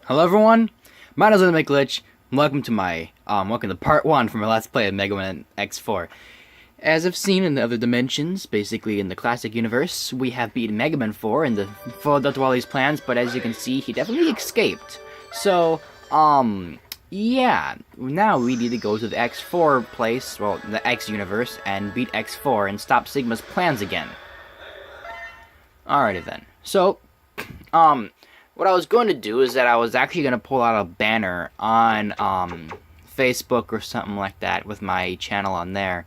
Hello everyone, my name is LittleMcglitch, and welcome to part 1 from my Let's Play of Megaman X4. As I've seen in the other dimensions, basically in the classic universe, we have beaten Megaman 4 and followed up to all these plans, but as you can see, he definitely escaped. So, yeah, now we need to go to the X4 place, well, the X universe, and beat X4 and stop Sigma's plans again. Alrighty then. So, what I was going to do is that I was actually going to pull out a banner on Facebook or something like that with my channel on there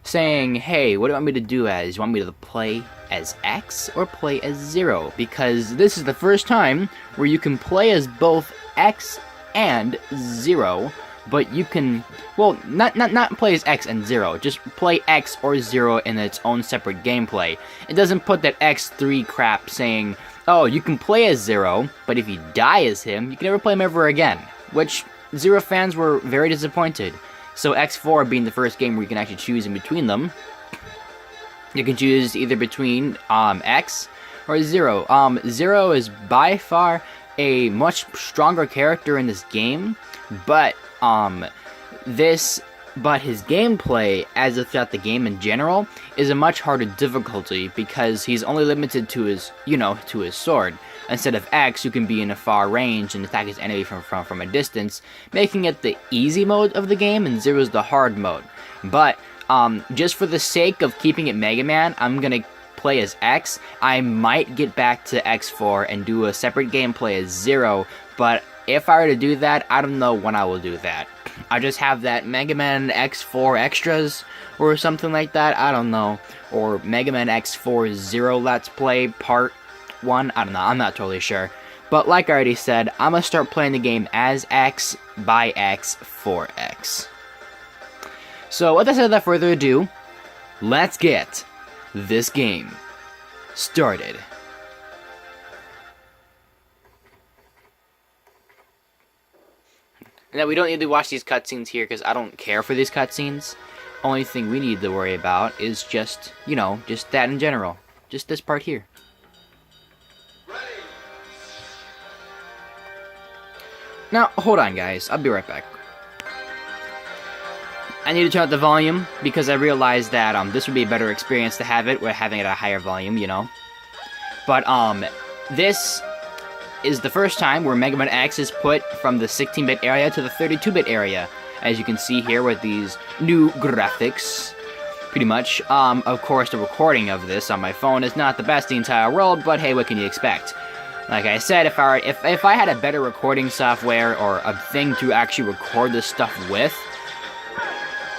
saying, hey, what do you want me to do as? You want me to play as X or play as Zero? Because this is the first time where you can play as both X and Zero, but you can, well, not play as X and Zero, just play X or Zero in its own separate gameplay. It doesn't put that X3 crap saying, oh, you can play as Zero, but if you die as him, you can never play him ever again. Which, Zero fans were very disappointed. So X4 being the first game where you can actually choose in between them, you can choose either between X or Zero. Zero is by far a much stronger character in this game, but his gameplay, as if throughout the game in general, is a much harder difficulty because he's only limited to his, to his sword. Instead of X, who can be in a far range and attack his enemy from a distance, making it the easy mode of the game, and Zero's the hard mode. But, just for the sake of keeping it Mega Man, I'm gonna play as X. I might get back to X4 and do a separate gameplay as Zero, but if I were to do that, I don't know when I will do that. I just have that Mega Man X4 Extras or something like that, I don't know. Or Mega Man X4 Zero Let's Play Part 1, I don't know, I'm not totally sure. But like I already said, I'm gonna start playing the game as X, by X, for X. So without further ado, let's get this game started. Now, we don't need to watch these cutscenes here because I don't care for these cutscenes. Only thing we need to worry about is just, just that in general. Just this part here. Now, hold on guys, I'll be right back. I need to turn up the volume because I realized that this would be a better experience to have it, with having it at a higher volume, But, this is the first time where Mega Man X is put from the 16-bit area to the 32-bit area. As you can see here with these new graphics, pretty much. Of course, the recording of this on my phone is not the best in the entire world, but hey, what can you expect? Like I said, if I had a better recording software or a thing to actually record this stuff with,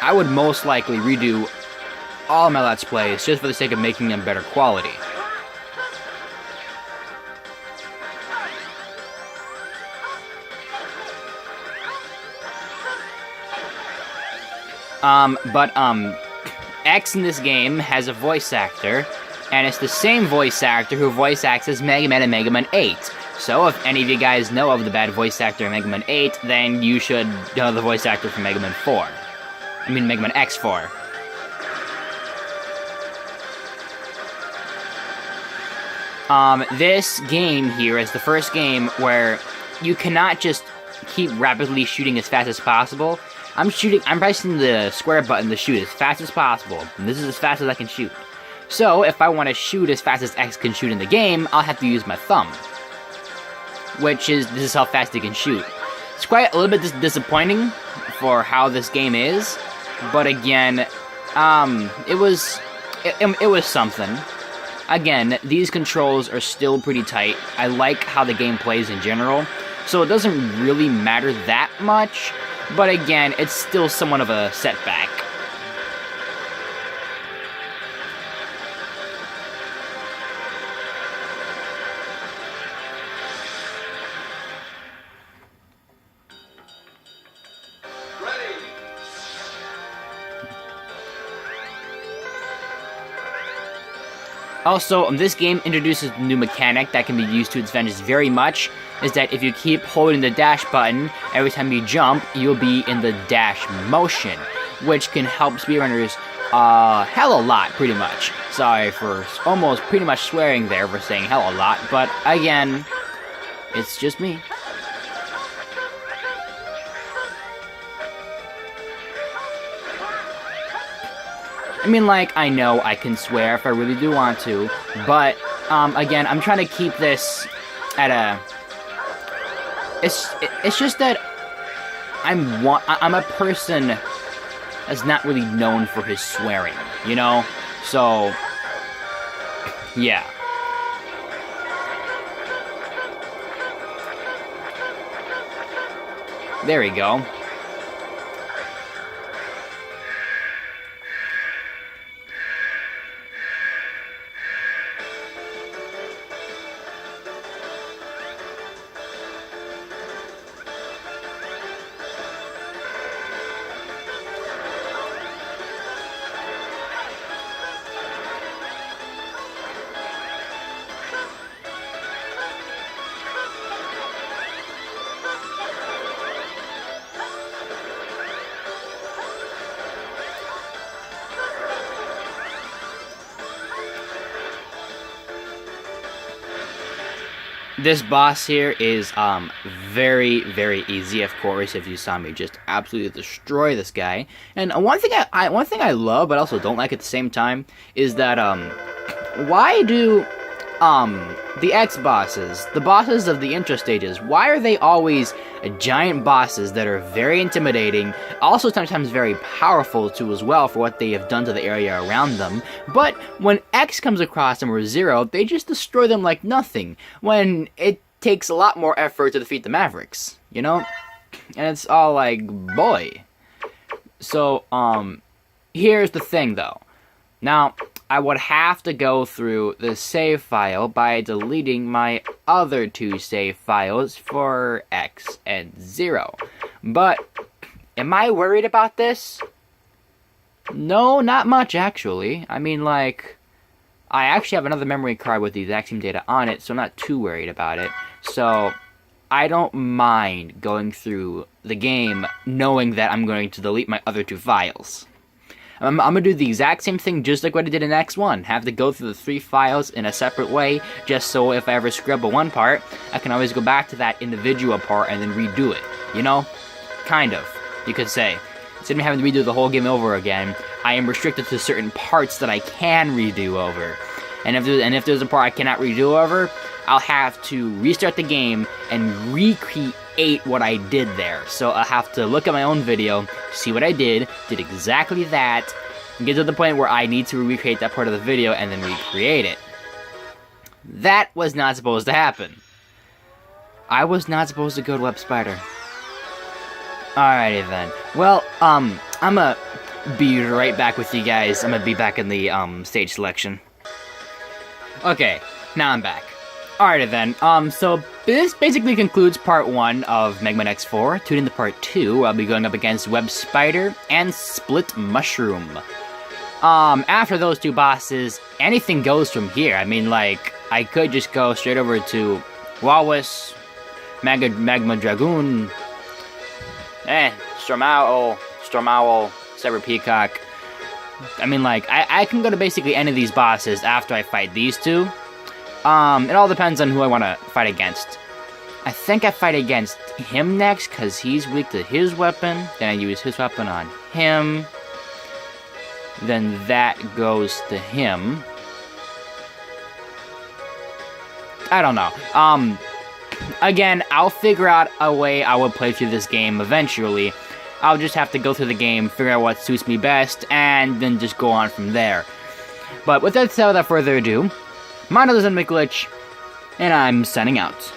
I would most likely redo all my Let's Plays just for the sake of making them better quality. X in this game has a voice actor, and it's the same voice actor who voice acts as Mega Man in Mega Man 8. So if any of you guys know of the bad voice actor in Mega Man 8, then you should know the voice actor for Mega Man 4. I mean Mega Man X4. This game here is the first game where you cannot just keep rapidly shooting as fast as possible. I'm pressing the square button to shoot as fast as possible, and this is as fast as I can shoot. So, if I want to shoot as fast as X can shoot in the game, I'll have to use my thumb. This is how fast he can shoot. It's quite a little bit disappointing for how this game is, but again, it was something. Again, these controls are still pretty tight. I like how the game plays in general, so it doesn't really matter that much. But again, it's still somewhat of a setback. Also, this game introduces a new mechanic that can be used to its advantage very much, is that if you keep holding the dash button, every time you jump, you'll be in the dash motion, which can help speedrunners hell a lot, pretty much. Sorry for almost pretty much swearing there for saying hell a lot, but again, it's just me. I mean, like, I know I can swear if I really do want to, but, again, I'm trying to keep this at a... It's just that I'm a person that's not really known for his swearing, you know? So, yeah. There we go. This boss here is very, very easy, of course, if you saw me just absolutely destroy this guy. And one thing I love but also don't like at the same time is that why do the X bosses, the bosses of the intro stages, why are they always giant bosses that are very intimidating, also sometimes very powerful too as well for what they have done to the area around them, but when X comes across them or Zero, they just destroy them like nothing, when it takes a lot more effort to defeat the Mavericks, you know? And it's all like, boy. So, here's the thing though. Now, I would have to go through the save file by deleting my other two save files for X and Zero. But, am I worried about this? No, not much actually. I mean, like, I actually have another memory card with the exact same data on it, so I'm not too worried about it. So, I don't mind going through the game knowing that I'm going to delete my other two files. I'm going to do the exact same thing just like what I did in X1. Have to go through the 3 files in a separate way, just so if I ever scrub a one part, I can always go back to that individual part and then redo it. You know? Kind of, you could say. Instead of having to redo the whole game over again, I am restricted to certain parts that I can redo over. And if there's a part I cannot redo over, I'll have to restart the game and recreate what I did there. So I'll have to look at my own video, see what I did exactly that, and get to the point where I need to recreate that part of the video and then recreate it. That was not supposed to happen. I was not supposed to go to Web Spider. Alrighty then. Well, I'm gonna be right back with you guys. I'm gonna be back in the stage selection. Okay, now I'm back. Alrighty then, so this basically concludes part 1 of Megaman X4. Tune into part 2, I'll be going up against Web Spider and Split Mushroom. After those two bosses, anything goes from here. I mean, like, I could just go straight over to Walrus, Magma Dragoon, Stormowl, Cyber Peacock. I mean, like, I can go to basically any of these bosses after I fight these two. It all depends on who I want to fight against. I think I fight against him next, because he's weak to his weapon. Then I use his weapon on him. Then that goes to him. I don't know. Again, I'll figure out a way I will play through this game eventually. I'll just have to go through the game, figure out what suits me best, and then just go on from there. But with that said, without further ado, my name is LittleMcglitch, and I'm signing out.